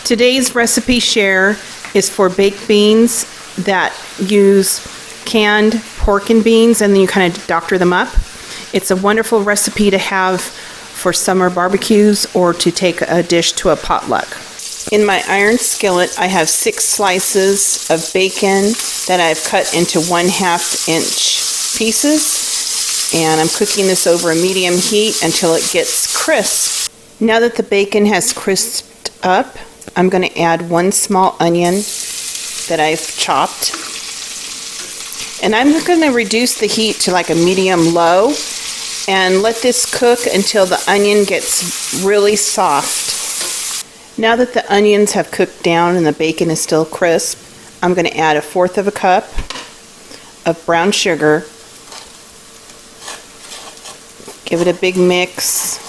Today's recipe share is for baked beans that use canned pork and beans, and then you kind of doctor them up. It's a wonderful recipe to have for summer barbecues or to take a dish to a potluck. In my iron skillet, I have 6 slices of bacon that I've cut into 1/2 inch pieces, and I'm cooking this over a medium heat until it gets crisp. Now that the bacon has crisped up, I'm going to add 1 small onion that I've chopped. And I'm going to reduce the heat to like a medium-low and let this cook until the onion gets really soft. Now that the onions have cooked down and the bacon is still crisp, I'm going to add 1/4 cup of brown sugar. Give it a big mix.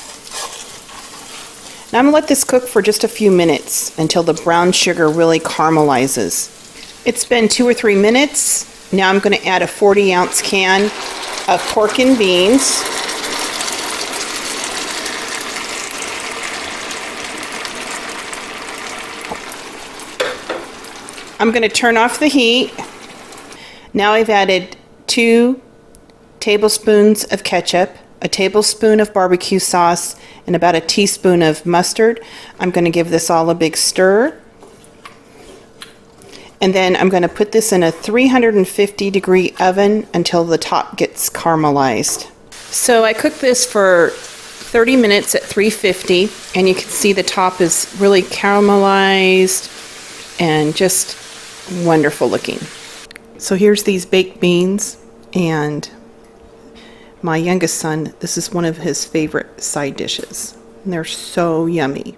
Now I'm going to let this cook for just a few minutes until the brown sugar really caramelizes. It's been 2 or 3 minutes. Now I'm going to add a 40-ounce can of pork and beans. I'm going to turn off the heat. Now I've added 2 tablespoons of ketchup, a tablespoon of barbecue sauce, and about a teaspoon of mustard. I'm going to give this all a big stir. And then I'm going to put this in a 350-degree oven until the top gets caramelized. So I cooked this for 30 minutes at 350, and you can see the top is really caramelized and just wonderful looking. So here's these baked beans, and my youngest son, this is one of his favorite side dishes. And they're so yummy.